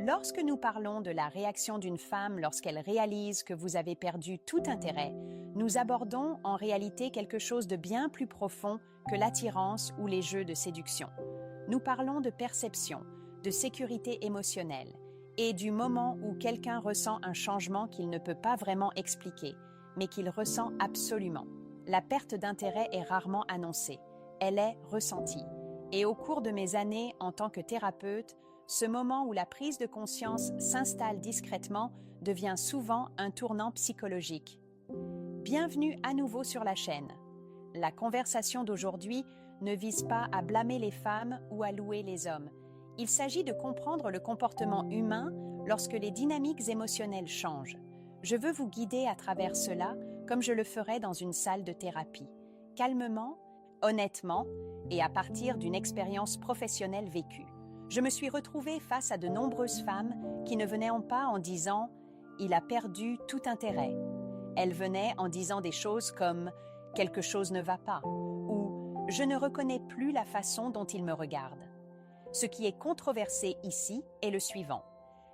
Lorsque nous parlons de la réaction d'une femme lorsqu'elle réalise que vous avez perdu tout intérêt, nous abordons en réalité quelque chose de bien plus profond que l'attirance ou les jeux de séduction. Nous parlons de perception, de sécurité émotionnelle et du moment où quelqu'un ressent un changement qu'il ne peut pas vraiment expliquer, mais qu'il ressent absolument. La perte d'intérêt est rarement annoncée, elle est ressentie. Et au cours de mes années en tant que thérapeute, ce moment où la prise de conscience s'installe discrètement devient souvent un tournant psychologique. Bienvenue à nouveau sur la chaîne. La conversation d'aujourd'hui ne vise pas à blâmer les femmes ou à louer les hommes. Il s'agit de comprendre le comportement humain lorsque les dynamiques émotionnelles changent. Je veux vous guider à travers cela comme je le ferais dans une salle de thérapie. Calmement, honnêtement et à partir d'une expérience professionnelle vécue. Je me suis retrouvée face à de nombreuses femmes qui ne venaient pas en disant « il a perdu tout intérêt ». Elles venaient en disant des choses comme « quelque chose ne va pas » ou « je ne reconnais plus la façon dont il me regarde ». Ce qui est controversé ici est le suivant.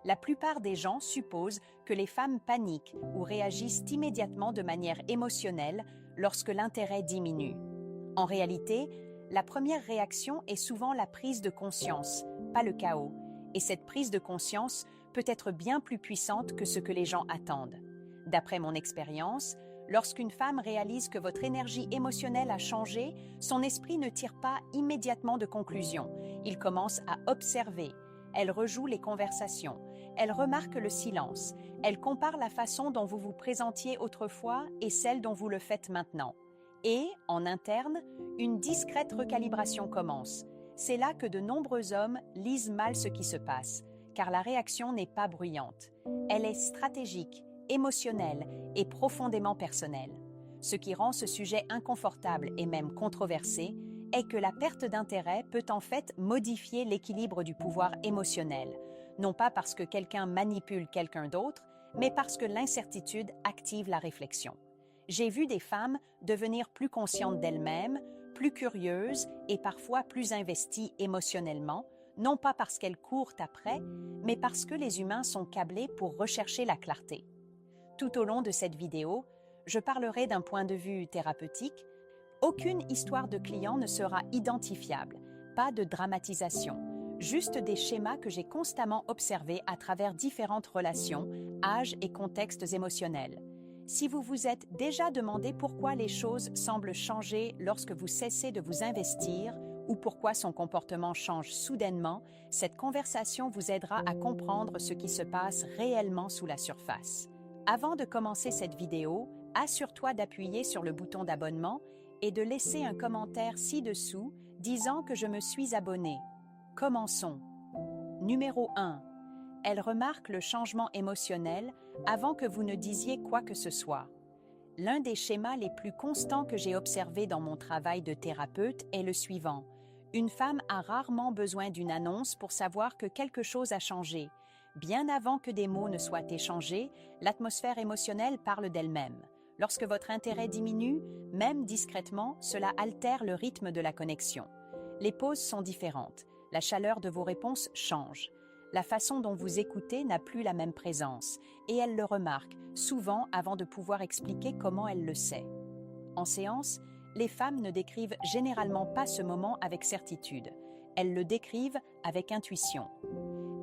La plupart des gens supposent que les femmes paniquent ou réagissent immédiatement de manière émotionnelle lorsque l'intérêt diminue. En réalité, la première réaction est souvent la prise de conscience, pas le chaos, et cette prise de conscience peut être bien plus puissante que ce que les gens attendent. D'après mon expérience, lorsqu'une femme réalise que votre énergie émotionnelle a changé, son esprit ne tire pas immédiatement de conclusion. Il commence à observer. Elle rejoue les conversations. Elle remarque le silence. Elle compare la façon dont vous vous présentiez autrefois et celle dont vous le faites maintenant. Et, en interne, une discrète recalibration commence. C'est là que de nombreux hommes lisent mal ce qui se passe, car la réaction n'est pas bruyante. Elle est stratégique, émotionnelle et profondément personnelle. Ce qui rend ce sujet inconfortable et même controversé est que la perte d'intérêt peut en fait modifier l'équilibre du pouvoir émotionnel, non pas parce que quelqu'un manipule quelqu'un d'autre, mais parce que l'incertitude active la réflexion. J'ai vu des femmes devenir plus conscientes d'elles-mêmes, plus curieuses et parfois plus investies émotionnellement, non pas parce qu'elles courent après, mais parce que les humains sont câblés pour rechercher la clarté. Tout au long de cette vidéo, je parlerai d'un point de vue thérapeutique. Aucune histoire de client ne sera identifiable, pas de dramatisation, juste des schémas que j'ai constamment observés à travers différentes relations, âges et contextes émotionnels. Si vous vous êtes déjà demandé pourquoi les choses semblent changer lorsque vous cessez de vous investir ou pourquoi son comportement change soudainement, cette conversation vous aidera à comprendre ce qui se passe réellement sous la surface. Avant de commencer cette vidéo, assure-toi d'appuyer sur le bouton d'abonnement et de laisser un commentaire ci-dessous disant que je me suis abonné. Commençons. Numéro 1. Elle remarque le changement émotionnel avant que vous ne disiez quoi que ce soit. L'un des schémas les plus constants que j'ai observés dans mon travail de thérapeute est le suivant. Une femme a rarement besoin d'une annonce pour savoir que quelque chose a changé. Bien avant que des mots ne soient échangés, l'atmosphère émotionnelle parle d'elle-même. Lorsque votre intérêt diminue, même discrètement, cela altère le rythme de la connexion. Les pauses sont différentes. La chaleur de vos réponses change. La façon dont vous écoutez n'a plus la même présence, et elle le remarque, souvent avant de pouvoir expliquer comment elle le sait. En séance, les femmes ne décrivent généralement pas ce moment avec certitude. Elles le décrivent avec intuition.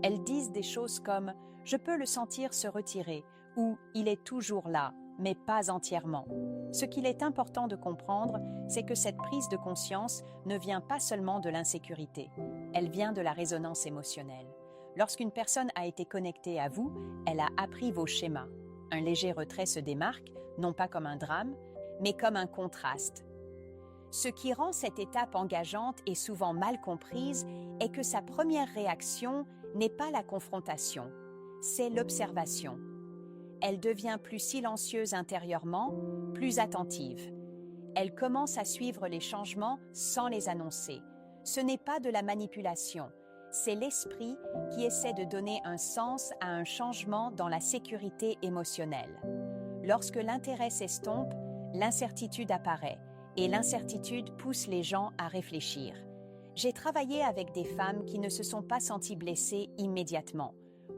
Elles disent des choses comme « je peux le sentir se retirer » ou « il est toujours là », mais pas entièrement. Ce qu'il est important de comprendre, c'est que cette prise de conscience ne vient pas seulement de l'insécurité, elle vient de la résonance émotionnelle. Lorsqu'une personne a été connectée à vous, elle a appris vos schémas. Un léger retrait se démarque, non pas comme un drame, mais comme un contraste. Ce qui rend cette étape engageante et souvent mal comprise est que sa première réaction n'est pas la confrontation, c'est l'observation. Elle devient plus silencieuse intérieurement, plus attentive. Elle commence à suivre les changements sans les annoncer. Ce n'est pas de la manipulation, c'est l'esprit qui essaie de donner un sens à un changement dans la sécurité émotionnelle. Lorsque l'intérêt s'estompe, l'incertitude apparaît, et l'incertitude pousse les gens à réfléchir. J'ai travaillé avec des femmes qui ne se sont pas senties blessées immédiatement.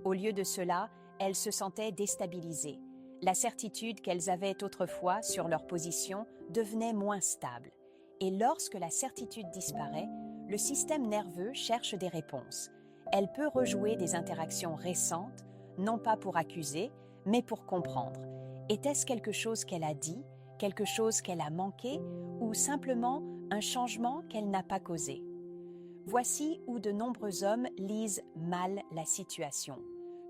Au lieu de cela, elles se sentaient déstabilisées. La certitude qu'elles avaient autrefois sur leur position devenait moins stable. Et lorsque la certitude disparaît, le système nerveux cherche des réponses. Elle peut rejouer des interactions récentes, non pas pour accuser, mais pour comprendre. Était-ce quelque chose qu'elle a dit, quelque chose qu'elle a manqué, ou simplement un changement qu'elle n'a pas causé? Voici où de nombreux hommes lisent mal la situation.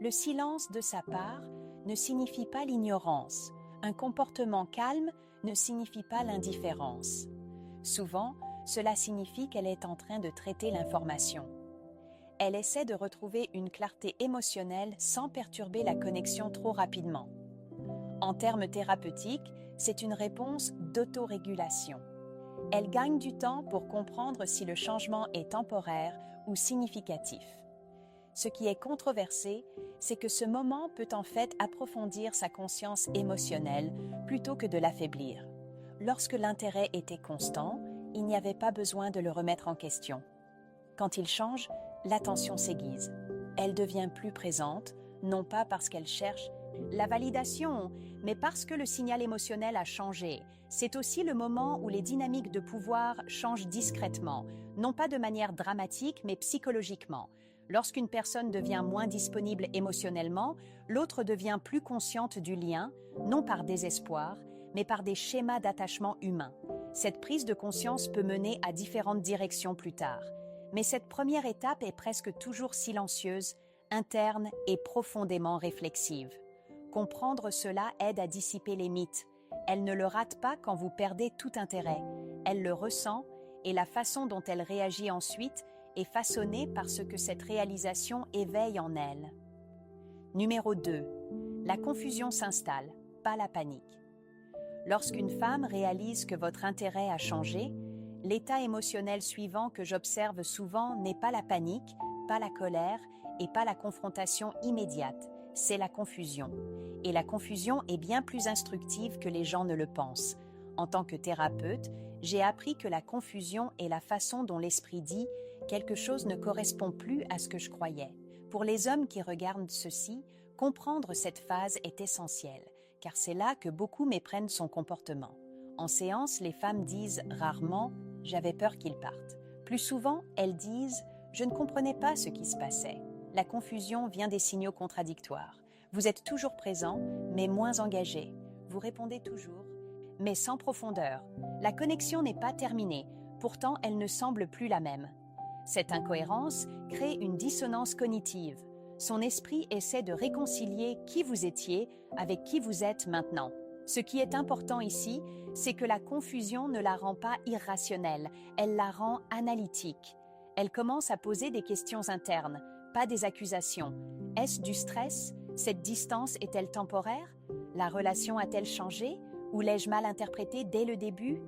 Le silence de sa part ne signifie pas l'ignorance. Un comportement calme ne signifie pas l'indifférence. Souvent, cela signifie qu'elle est en train de traiter l'information. Elle essaie de retrouver une clarté émotionnelle sans perturber la connexion trop rapidement. En termes thérapeutiques, c'est une réponse d'autorégulation. Elle gagne du temps pour comprendre si le changement est temporaire ou significatif. Ce qui est controversé, c'est que ce moment peut en fait approfondir sa conscience émotionnelle plutôt que de l'affaiblir. Lorsque l'intérêt était constant, il n'y avait pas besoin de le remettre en question. Quand il change, l'attention s'aiguise. Elle devient plus présente, non pas parce qu'elle cherche la validation, mais parce que le signal émotionnel a changé. C'est aussi le moment où les dynamiques de pouvoir changent discrètement, non pas de manière dramatique, mais psychologiquement. Lorsqu'une personne devient moins disponible émotionnellement, l'autre devient plus consciente du lien, non par désespoir, mais par des schémas d'attachement humain. Cette prise de conscience peut mener à différentes directions plus tard. Mais cette première étape est presque toujours silencieuse, interne et profondément réflexive. Comprendre cela aide à dissiper les mythes. Elle ne le rate pas quand vous perdez tout intérêt. Elle le ressent et la façon dont elle réagit ensuite est façonnée par ce que cette réalisation éveille en elle. Numéro 2. La confusion s'installe, pas la panique. Lorsqu'une femme réalise que votre intérêt a changé, l'état émotionnel suivant que j'observe souvent n'est pas la panique, pas la colère et pas la confrontation immédiate, c'est la confusion. Et la confusion est bien plus instructive que les gens ne le pensent. En tant que thérapeute, j'ai appris que la confusion est la façon dont l'esprit dit « quelque chose ne correspond plus à ce que je croyais ». Pour les hommes qui regardent ceci, comprendre cette phase est essentiel, car c'est là que beaucoup méprennent son comportement. En séance, les femmes disent rarement « j'avais peur qu'il parte ». Plus souvent, elles disent « je ne comprenais pas ce qui se passait ». La confusion vient des signaux contradictoires. Vous êtes toujours présent, mais moins engagé. Vous répondez toujours, mais sans profondeur. La connexion n'est pas terminée, pourtant elle ne semble plus la même. Cette incohérence crée une dissonance cognitive. Son esprit essaie de réconcilier qui vous étiez avec qui vous êtes maintenant. Ce qui est important ici, c'est que la confusion ne la rend pas irrationnelle, elle la rend analytique. Elle commence à poser des questions internes, pas des accusations. Est-ce du stress? Cette distance est-elle temporaire? La relation a-t-elle changé? Ou l'ai-je mal interprété dès le début?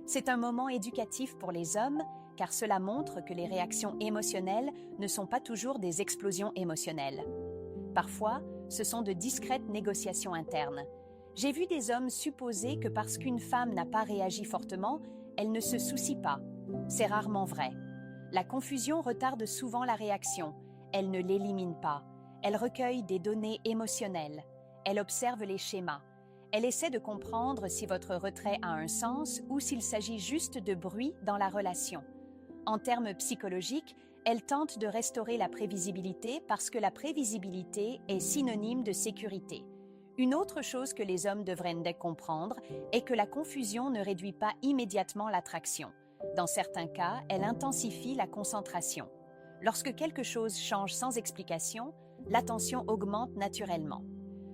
C'est un moment éducatif pour les hommes, car cela montre que les réactions émotionnelles ne sont pas toujours des explosions émotionnelles. Parfois, ce sont de discrètes négociations internes. J'ai vu des hommes supposer que parce qu'une femme n'a pas réagi fortement, elle ne se soucie pas. C'est rarement vrai. La confusion retarde souvent la réaction. Elle ne l'élimine pas. Elle recueille des données émotionnelles. Elle observe les schémas. Elle essaie de comprendre si votre retrait a un sens ou s'il s'agit juste de bruit dans la relation. En termes psychologiques, elle tente de restaurer la prévisibilité parce que la prévisibilité est synonyme de sécurité. Une autre chose que les hommes devraient comprendre est que la confusion ne réduit pas immédiatement l'attraction. Dans certains cas, elle intensifie la concentration. Lorsque quelque chose change sans explication, l'attention augmente naturellement.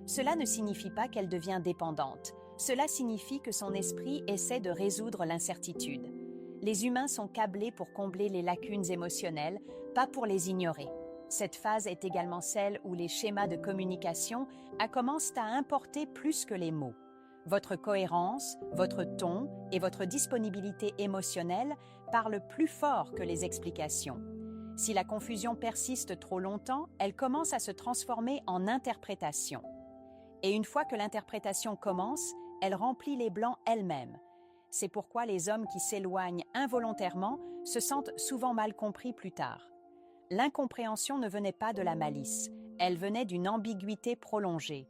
Cela ne signifie pas qu'elle devient dépendante. Cela signifie que son esprit essaie de résoudre l'incertitude. Les humains sont câblés pour combler les lacunes émotionnelles, pas pour les ignorer. Cette phase est également celle où les schémas de communication commencent à importer plus que les mots. Votre cohérence, votre ton et votre disponibilité émotionnelle parlent plus fort que les explications. Si la confusion persiste trop longtemps, elle commence à se transformer en interprétation. Et une fois que l'interprétation commence, elle remplit les blancs elle-même. C'est pourquoi les hommes qui s'éloignent involontairement se sentent souvent mal compris plus tard. L'incompréhension ne venait pas de la malice, Elle venait d'une ambiguïté prolongée.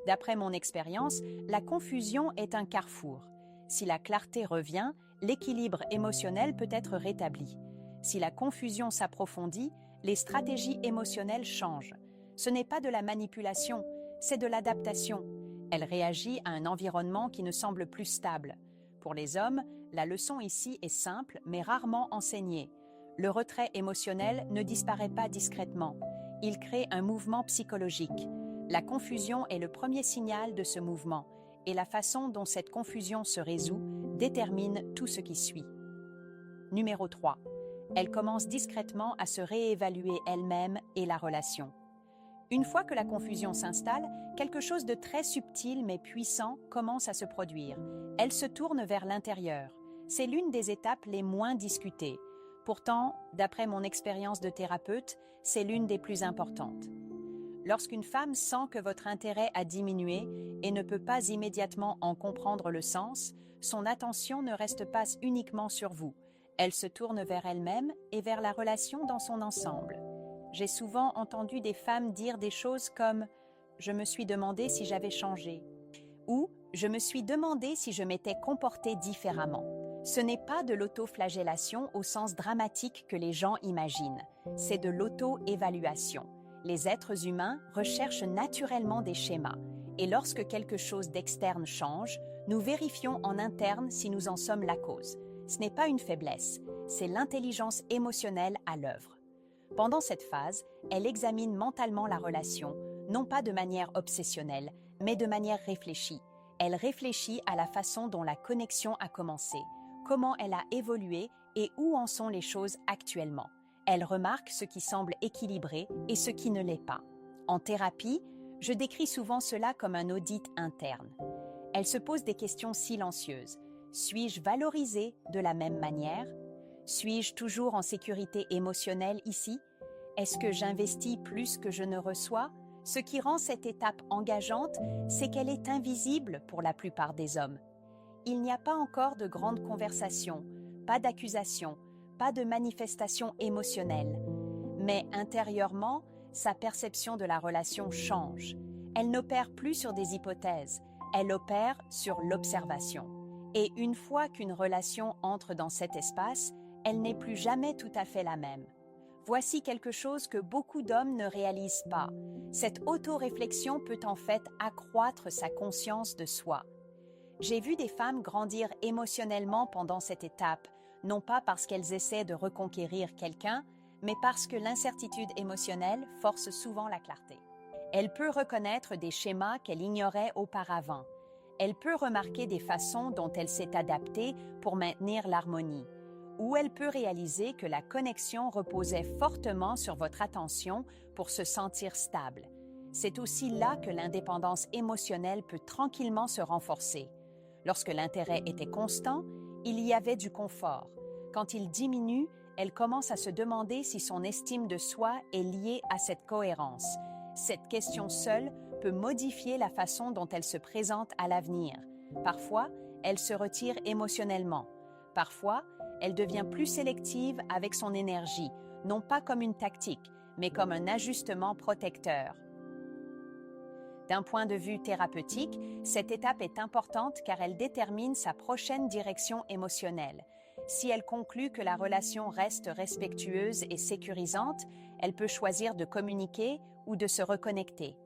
D'après mon expérience, la confusion est un carrefour. Si la clarté revient, l'équilibre émotionnel peut être rétabli. Si la confusion s'approfondit, les stratégies émotionnelles changent. Ce n'est pas de la manipulation, c'est de l'adaptation. Elle réagit à un environnement qui ne semble plus stable. Pour les hommes, la leçon ici est simple mais rarement enseignée. Le retrait émotionnel ne disparaît pas discrètement. Il crée un mouvement psychologique. La confusion est le premier signal de ce mouvement, et la façon dont cette confusion se résout détermine tout ce qui suit. Numéro 3. Elle commence discrètement à se réévaluer elle-même et la relation. Une fois que la confusion s'installe, quelque chose de très subtil mais puissant commence à se produire. Elle se tourne vers l'intérieur. C'est l'une des étapes les moins discutées. Pourtant, d'après mon expérience de thérapeute, c'est l'une des plus importantes. Lorsqu'une femme sent que votre intérêt a diminué et ne peut pas immédiatement en comprendre le sens, son attention ne reste pas uniquement sur vous. Elle se tourne vers elle-même et vers la relation dans son ensemble. J'ai souvent entendu des femmes dire des choses comme « je me suis demandé si j'avais changé » ou « je me suis demandé si je m'étais comportée différemment ». Ce n'est pas de l'autoflagellation au sens dramatique que les gens imaginent, c'est de l'auto-évaluation. Les êtres humains recherchent naturellement des schémas, et lorsque quelque chose d'externe change, nous vérifions en interne si nous en sommes la cause. Ce n'est pas une faiblesse, c'est l'intelligence émotionnelle à l'œuvre. Pendant cette phase, elle examine mentalement la relation, non pas de manière obsessionnelle, mais de manière réfléchie. Elle réfléchit à la façon dont la connexion a commencé, comment elle a évolué et où en sont les choses actuellement. Elle remarque ce qui semble équilibré et ce qui ne l'est pas. En thérapie, je décris souvent cela comme un audit interne. Elle se pose des questions silencieuses. Suis-je valorisée de la même manière? Suis-je toujours en sécurité émotionnelle ici? Est-ce que j'investis plus que je ne reçois? Ce qui rend cette étape engageante, c'est qu'elle est invisible pour la plupart des hommes. Il n'y a pas encore de grandes conversations, pas d'accusations, pas de manifestations émotionnelles. Mais intérieurement, sa perception de la relation change. Elle n'opère plus sur des hypothèses, elle opère sur l'observation. Et une fois qu'une relation entre dans cet espace, elle n'est plus jamais tout à fait la même. Voici quelque chose que beaucoup d'hommes ne réalisent pas. Cette autoréflexion peut en fait accroître sa conscience de soi. J'ai vu des femmes grandir émotionnellement pendant cette étape, non pas parce qu'elles essaient de reconquérir quelqu'un, mais parce que l'incertitude émotionnelle force souvent la clarté. Elle peut reconnaître des schémas qu'elle ignorait auparavant. Elle peut remarquer des façons dont elle s'est adaptée pour maintenir l'harmonie. Ou elle peut réaliser que la connexion reposait fortement sur votre attention pour se sentir stable. C'est aussi là que l'indépendance émotionnelle peut tranquillement se renforcer. Lorsque l'intérêt était constant, il y avait du confort. Quand il diminue, elle commence à se demander si son estime de soi est liée à cette cohérence. Cette question seule peut modifier la façon dont elle se présente à l'avenir. Parfois, elle se retire émotionnellement. Parfois, elle devient plus sélective avec son énergie, non pas comme une tactique, mais comme un ajustement protecteur. D'un point de vue thérapeutique, cette étape est importante car elle détermine sa prochaine direction émotionnelle. Si elle conclut que la relation reste respectueuse et sécurisante, elle peut choisir de communiquer ou de se reconnecter.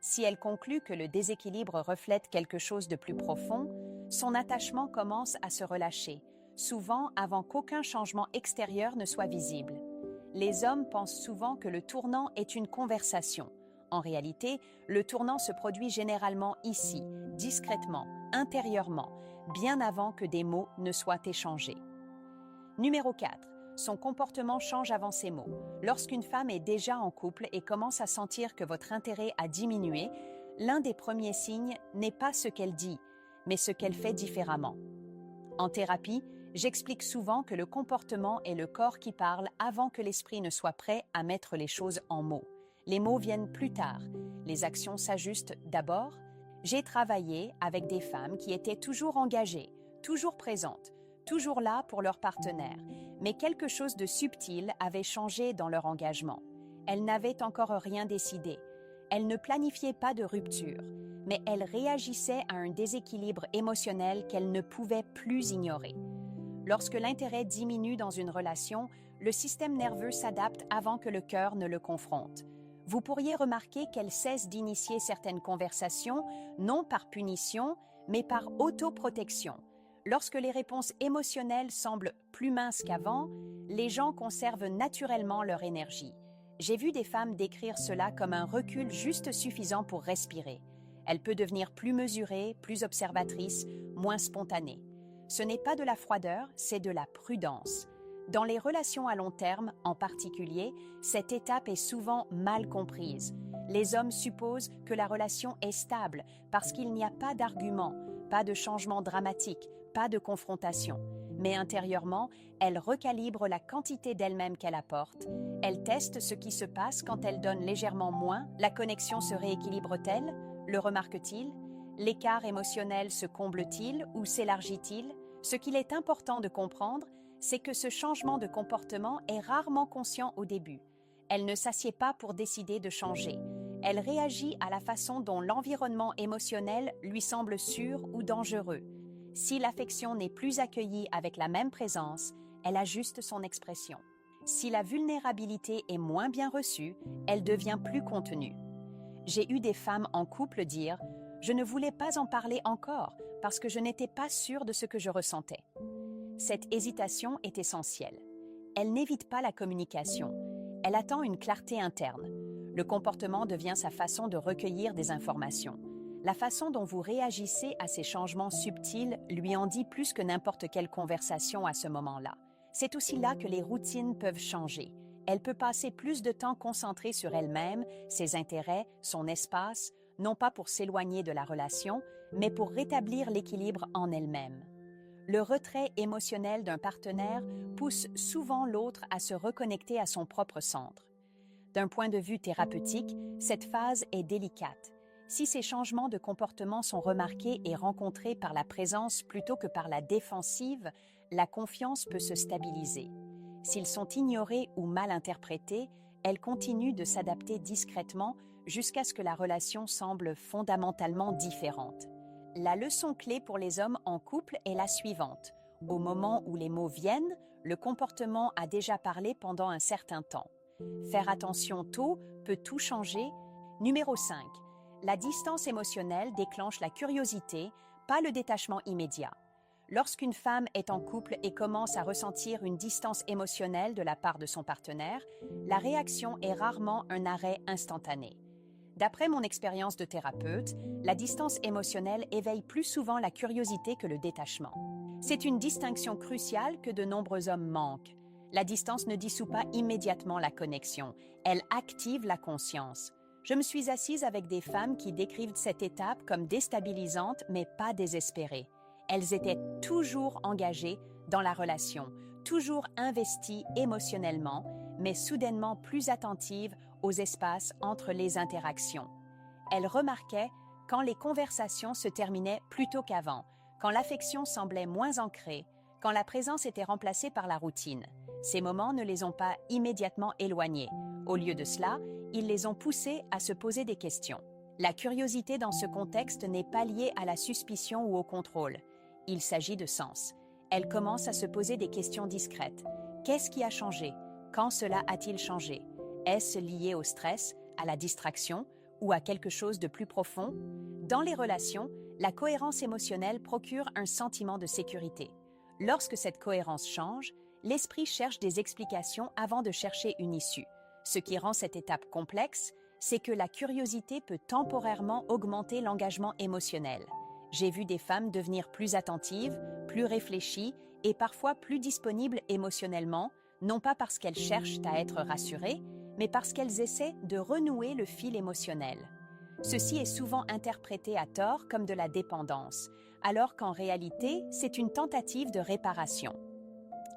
Si elle conclut que le déséquilibre reflète quelque chose de plus profond, son attachement commence à se relâcher, souvent avant qu'aucun changement extérieur ne soit visible. Les hommes pensent souvent que le tournant est une conversation. En réalité, le tournant se produit généralement ici, discrètement, intérieurement, bien avant que des mots ne soient échangés. Numéro 4. Son comportement change avant ces mots. Lorsqu'une femme est déjà en couple et commence à sentir que votre intérêt a diminué, l'un des premiers signes n'est pas ce qu'elle dit, mais ce qu'elle fait différemment. En thérapie, j'explique souvent que le comportement est le corps qui parle avant que l'esprit ne soit prêt à mettre les choses en mots. Les mots viennent plus tard. Les actions s'ajustent d'abord. J'ai travaillé avec des femmes qui étaient toujours engagées, toujours présentes, toujours là pour leur partenaire. Mais quelque chose de subtil avait changé dans leur engagement. Elles n'avaient encore rien décidé. Elle ne planifiait pas de rupture, mais elle réagissait à un déséquilibre émotionnel qu'elle ne pouvait plus ignorer. Lorsque l'intérêt diminue dans une relation, le système nerveux s'adapte avant que le cœur ne le confronte. Vous pourriez remarquer qu'elle cesse d'initier certaines conversations, non par punition, mais par autoprotection. Lorsque les réponses émotionnelles semblent plus minces qu'avant, les gens conservent naturellement leur énergie. J'ai vu des femmes décrire cela comme un recul juste suffisant pour respirer. Elle peut devenir plus mesurée, plus observatrice, moins spontanée. Ce n'est pas de la froideur, c'est de la prudence. Dans les relations à long terme, en particulier, cette étape est souvent mal comprise. Les hommes supposent que la relation est stable parce qu'il n'y a pas d'argument, pas de changement dramatique, pas de confrontation. Mais intérieurement, elle recalibre la quantité d'elle-même qu'elle apporte. Elle teste ce qui se passe quand elle donne légèrement moins. La connexion se rééquilibre-t-elle? Le remarque-t-il? L'écart émotionnel se comble-t-il ou s'élargit-il? Ce qu'il est important de comprendre, c'est que ce changement de comportement est rarement conscient au début. Elle ne s'assied pas pour décider de changer. Elle réagit à la façon dont l'environnement émotionnel lui semble sûr ou dangereux. Si l'affection n'est plus accueillie avec la même présence, elle ajuste son expression. Si la vulnérabilité est moins bien reçue, elle devient plus contenue. J'ai eu des femmes en couple dire « Je ne voulais pas en parler encore parce que je n'étais pas sûre de ce que je ressentais ». Cette hésitation est essentielle. Elle n'évite pas la communication. Elle attend une clarté interne. Le comportement devient sa façon de recueillir des informations. La façon dont vous réagissez à ces changements subtils lui en dit plus que n'importe quelle conversation à ce moment-là. C'est aussi là que les routines peuvent changer. Elle peut passer plus de temps concentrée sur elle-même, ses intérêts, son espace, non pas pour s'éloigner de la relation, mais pour rétablir l'équilibre en elle-même. Le retrait émotionnel d'un partenaire pousse souvent l'autre à se reconnecter à son propre centre. D'un point de vue thérapeutique, cette phase est délicate. Si ces changements de comportement sont remarqués et rencontrés par la présence plutôt que par la défensive, la confiance peut se stabiliser. S'ils sont ignorés ou mal interprétés, elle continue de s'adapter discrètement jusqu'à ce que la relation semble fondamentalement différente. La leçon clé pour les hommes en couple est la suivante. Au moment où les mots viennent, le comportement a déjà parlé pendant un certain temps. Faire attention tôt peut tout changer. Numéro 5. La distance émotionnelle déclenche la curiosité, pas le détachement immédiat. Lorsqu'une femme est en couple et commence à ressentir une distance émotionnelle de la part de son partenaire, la réaction est rarement un arrêt instantané. D'après mon expérience de thérapeute, la distance émotionnelle éveille plus souvent la curiosité que le détachement. C'est une distinction cruciale que de nombreux hommes manquent. La distance ne dissout pas immédiatement la connexion, elle active la conscience. Je me suis assise avec des femmes qui décrivent cette étape comme déstabilisante mais pas désespérée. Elles étaient toujours engagées dans la relation, toujours investies émotionnellement, mais soudainement plus attentives aux espaces entre les interactions. Elles remarquaient quand les conversations se terminaient plus tôt qu'avant, quand l'affection semblait moins ancrée, quand la présence était remplacée par la routine. Ces moments ne les ont pas immédiatement éloignées. Au lieu de cela, ils les ont poussées à se poser des questions. La curiosité dans ce contexte n'est pas liée à la suspicion ou au contrôle. Il s'agit de sens. Elles commencent à se poser des questions discrètes. Qu'est-ce qui a changé? Quand cela a-t-il changé? Est-ce lié au stress, à la distraction ou à quelque chose de plus profond? Dans les relations, la cohérence émotionnelle procure un sentiment de sécurité. Lorsque cette cohérence change, l'esprit cherche des explications avant de chercher une issue. Ce qui rend cette étape complexe, c'est que la curiosité peut temporairement augmenter l'engagement émotionnel. J'ai vu des femmes devenir plus attentives, plus réfléchies et parfois plus disponibles émotionnellement, non pas parce qu'elles cherchent à être rassurées, mais parce qu'elles essaient de renouer le fil émotionnel. Ceci est souvent interprété à tort comme de la dépendance, alors qu'en réalité, c'est une tentative de réparation.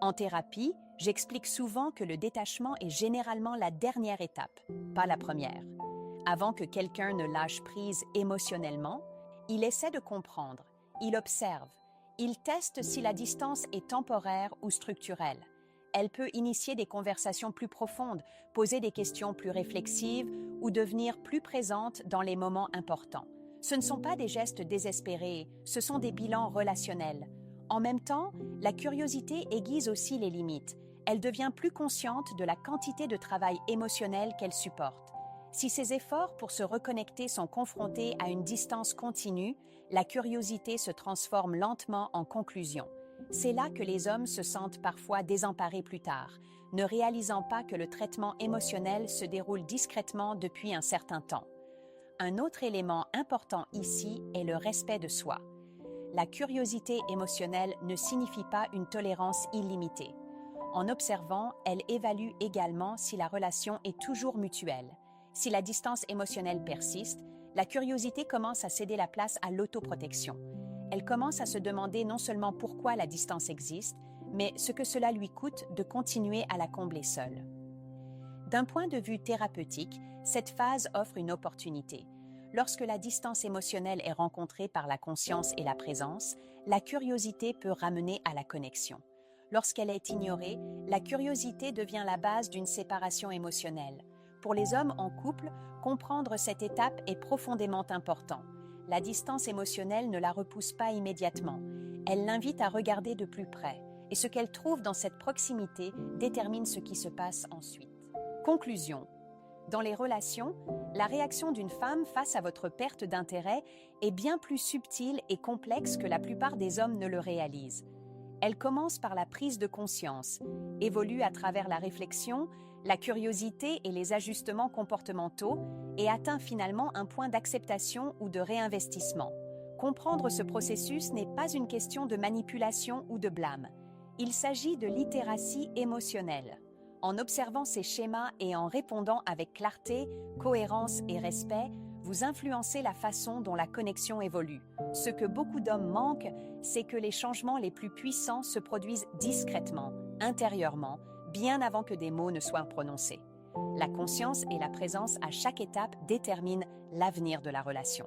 En thérapie, j'explique souvent que le détachement est généralement la dernière étape, pas la première. Avant que quelqu'un ne lâche prise émotionnellement, il essaie de comprendre, il observe, il teste si la distance est temporaire ou structurelle. Elle peut initier des conversations plus profondes, poser des questions plus réflexives ou devenir plus présente dans les moments importants. Ce ne sont pas des gestes désespérés, ce sont des bilans relationnels. En même temps, la curiosité aiguise aussi les limites. Elle devient plus consciente de la quantité de travail émotionnel qu'elle supporte. Si ces efforts pour se reconnecter sont confrontés à une distance continue, la curiosité se transforme lentement en conclusion. C'est là que les hommes se sentent parfois désemparés plus tard, ne réalisant pas que le traitement émotionnel se déroule discrètement depuis un certain temps. Un autre élément important ici est le respect de soi. La curiosité émotionnelle ne signifie pas une tolérance illimitée. En observant, elle évalue également si la relation est toujours mutuelle. Si la distance émotionnelle persiste, la curiosité commence à céder la place à l'autoprotection. Elle commence à se demander non seulement pourquoi la distance existe, mais ce que cela lui coûte de continuer à la combler seule. D'un point de vue thérapeutique, cette phase offre une opportunité. Lorsque la distance émotionnelle est rencontrée par la conscience et la présence, la curiosité peut ramener à la connexion. Lorsqu'elle est ignorée, la curiosité devient la base d'une séparation émotionnelle. Pour les hommes en couple, comprendre cette étape est profondément important. La distance émotionnelle ne la repousse pas immédiatement. Elle l'invite à regarder de plus près, et ce qu'elle trouve dans cette proximité détermine ce qui se passe ensuite. Conclusion. Dans les relations, la réaction d'une femme face à votre perte d'intérêt est bien plus subtile et complexe que la plupart des hommes ne le réalisent. Elle commence par la prise de conscience, évolue à travers la réflexion, la curiosité et les ajustements comportementaux et atteint finalement un point d'acceptation ou de réinvestissement. Comprendre ce processus n'est pas une question de manipulation ou de blâme. Il s'agit de littératie émotionnelle. En observant ces schémas et en répondant avec clarté, cohérence et respect, vous influencez la façon dont la connexion évolue. Ce que beaucoup d'hommes manquent, c'est que les changements les plus puissants se produisent discrètement, intérieurement, bien avant que des mots ne soient prononcés. La conscience et la présence à chaque étape déterminent l'avenir de la relation.